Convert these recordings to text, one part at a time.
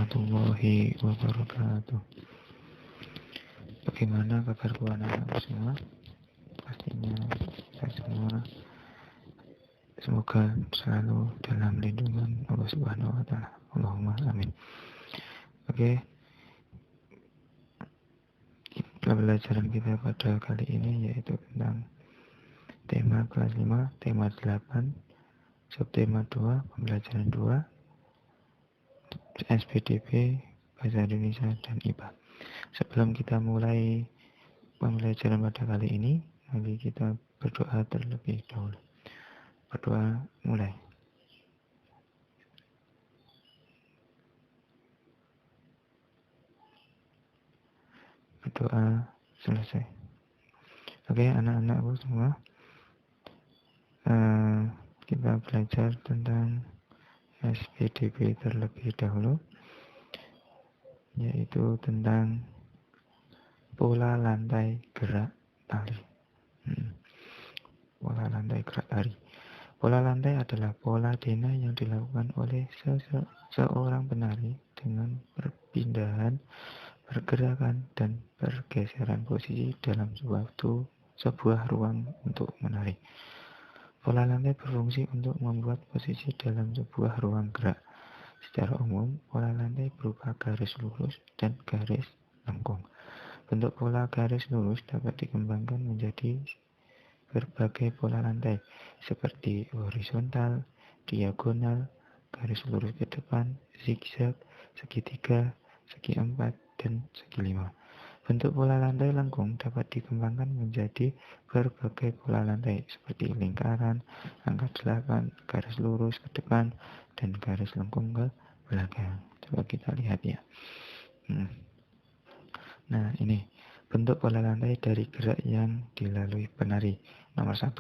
warahmatullahi wabarakatuh. Bagaimana kabar anak-anak semua? Pastinya kita semua semoga selalu dalam lindungan Allah Subhanahu wa Ta'ala. Allahumma amin. Oke, pembelajaran kita pada kali ini yaitu tentang tema kelas 5, tema 8, subtema 2, pembelajaran 2, SPDB, Bahasa Indonesia, dan IPA. Sebelum kita mulai pembelajaran pada kali ini, mari kita berdoa terlebih dahulu. Berdoa mulai. Berdoa selesai. Oke, anak-anakku semua, kita belajar tentang SPDB terlebih dahulu, yaitu tentang pola lantai gerak tari. Pola lantai gerak tari. Pola lantai adalah pola dena yang dilakukan oleh seorang penari dengan perpindahan, pergerakan, dan pergeseran posisi dalam sebuah ruang untuk menari. Pola lantai berfungsi untuk membuat posisi dalam sebuah ruang gerak. Secara umum, pola lantai berupa garis lurus dan garis lengkung. Bentuk pola garis lurus dapat dikembangkan menjadi berbagai pola lantai, seperti horizontal, diagonal, garis lurus ke depan, zigzag, segitiga, segi empat, dan segi lima. Bentuk pola lantai lengkung dapat dikembangkan menjadi berbagai pola lantai, seperti lingkaran, angka 8, garis lurus ke depan, dan garis lengkung ke belakang. Coba kita lihat ya. Nah, ini bentuk pola lantai dari gerak yang dilalui penari. Nomor 1,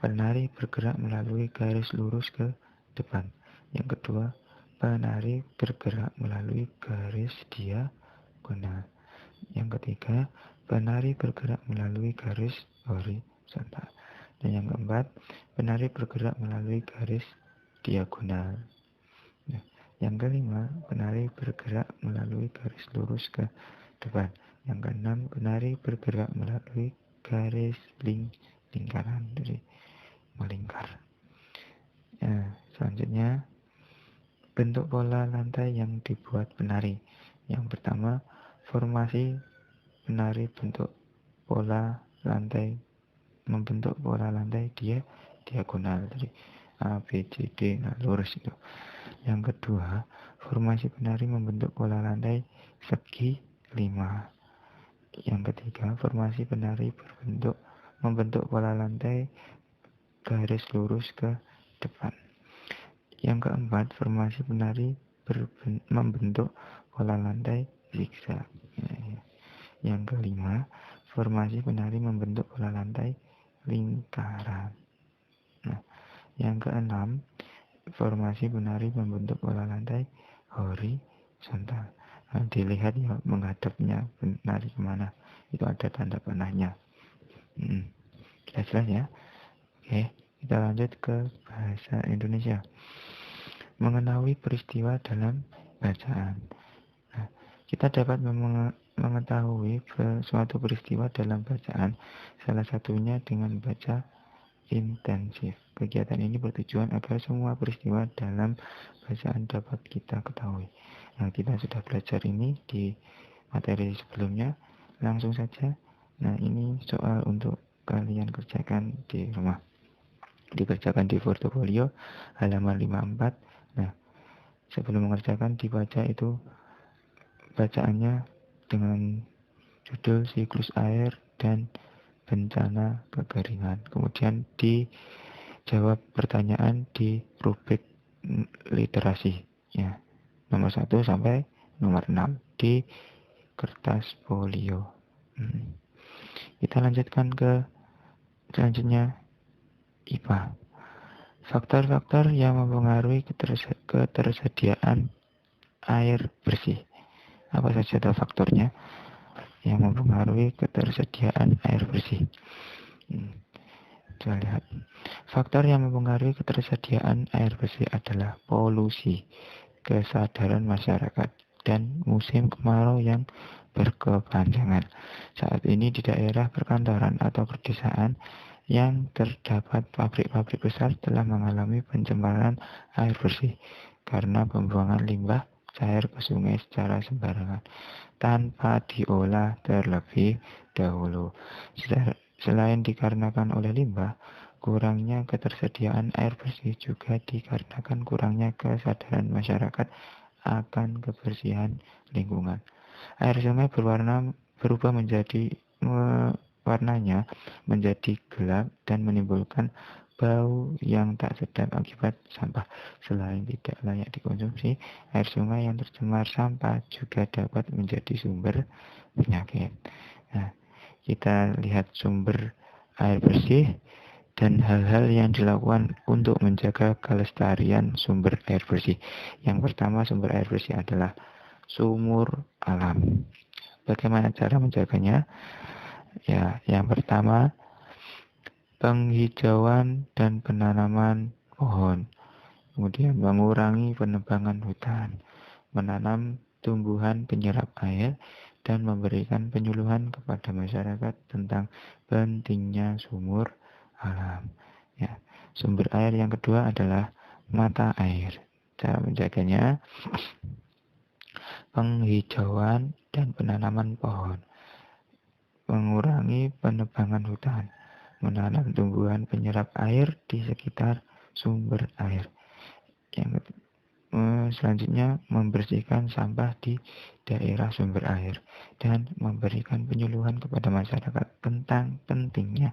penari bergerak melalui garis lurus ke depan. Yang kedua, penari bergerak melalui garis diagonal. Yang ketiga, penari bergerak melalui garis horizontal. Dan yang keempat, penari bergerak melalui garis diagonal. Nah, yang kelima, penari bergerak melalui garis lurus ke depan. Yang keenam, penari bergerak melalui garis lingkaran, dari melingkar. Selanjutnya, bentuk pola lantai yang dibuat penari. Yang pertama, formasi penari membentuk pola lantai diagonal, dari A, B, C, D, lurus itu. Yang kedua, formasi penari membentuk pola lantai segi 5. Yang ketiga, formasi penari membentuk pola lantai garis lurus ke depan. Yang keempat, formasi penari membentuk pola lantai zigzag. Yang kelima, formasi penari membentuk pola lantai lingkaran. Nah, yang keenam, formasi penari membentuk pola lantai horizontal. Nah, dilihat ya menghadapnya penari kemana, itu ada tanda panahnya. Jelas ya. Oke, kita lanjut ke bahasa Indonesia. Mengetahui peristiwa dalam bacaan. Nah, kita dapat mengetahui suatu peristiwa dalam bacaan, salah satunya dengan baca intensif. Kegiatan ini bertujuan agar semua peristiwa dalam bacaan dapat kita ketahui. Nah, kita sudah belajar ini di materi sebelumnya. Langsung saja. Nah, ini soal untuk kalian kerjakan di rumah. Dikerjakan di portofolio halaman 54. Nah, sebelum mengerjakan dibaca itu bacaannya dengan judul siklus air dan bencana kekeringan. Kemudian dijawab pertanyaan di rubrik literasi ya. Nomor 1 sampai nomor 6 di kertas folio. Kita lanjutkan ke selanjutnya, IPA. Faktor-faktor yang mempengaruhi ketersediaan air bersih. Apa saja faktornya yang mempengaruhi ketersediaan air bersih? Coba lihat. Faktor yang mempengaruhi ketersediaan air bersih adalah polusi, kesadaran masyarakat, dan musim kemarau yang berkepanjangan. Saat ini di daerah perkantoran atau perdesaan yang terdapat pabrik-pabrik besar telah mengalami pencemaran air bersih karena pembuangan limbah cair ke sungai secara sembarangan tanpa diolah terlebih dahulu. Selain dikarenakan oleh limbah, kurangnya ketersediaan air bersih juga dikarenakan kurangnya kesadaran masyarakat akan kebersihan lingkungan. Air sungai berubah menjadi warnanya menjadi gelap dan menimbulkan bau yang tak sedap akibat sampah. Selain tidak layak dikonsumsi, air sungai yang tercemar sampah juga dapat menjadi sumber penyakit. Nah, kita lihat sumber air bersih dan hal-hal yang dilakukan untuk menjaga kelestarian sumber air bersih. Yang pertama, sumber air bersih adalah sumur alam. Bagaimana cara menjaganya? Ya, yang pertama, penghijauan dan penanaman pohon. Kemudian mengurangi penebangan hutan, menanam tumbuhan penyerap air, dan memberikan penyuluhan kepada masyarakat tentang pentingnya sumur alam. Ya, sumber air yang kedua adalah mata air. Cara menjaganya, penghijauan dan penanaman pohon, mengurangi penebangan hutan, menanam tumbuhan penyerap air di sekitar sumber air. Yang selanjutnya, membersihkan sampah di daerah sumber air dan memberikan penyuluhan kepada masyarakat tentang pentingnya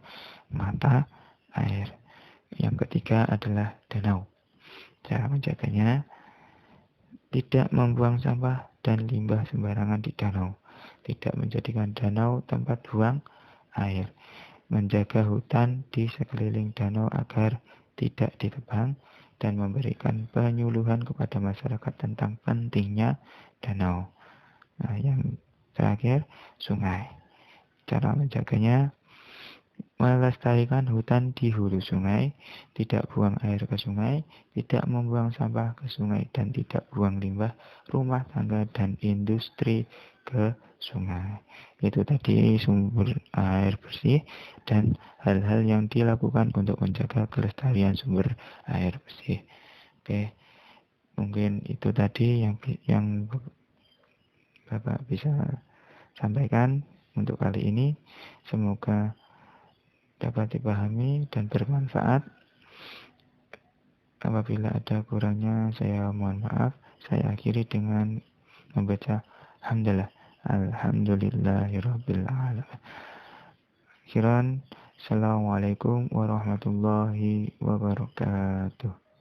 mata air. Yang ketiga adalah danau. Cara menjaganya, tidak membuang sampah dan limbah sembarangan di danau, tidak menjadikan danau tempat buang air, menjaga hutan di sekeliling danau agar tidak ditebang, dan memberikan penyuluhan kepada masyarakat tentang pentingnya danau. Nah, yang terakhir, sungai. Cara menjaganya, melestarikan hutan di hulu sungai, tidak buang air ke sungai, tidak membuang sampah ke sungai, dan tidak buang limbah rumah tangga dan industri ke sungai. Itu tadi sumber air bersih dan hal-hal yang dilakukan untuk menjaga kelestarian sumber air bersih. Oke, mungkin itu tadi yang Bapak bisa sampaikan untuk kali ini. Semoga dapat dipahami dan bermanfaat. Apabila ada kurangnya, saya mohon maaf. Saya akhiri dengan membaca hamdalah. Alhamdulillahirabbil alamin. Akhiran, assalamualaikum warahmatullahi wabarakatuh.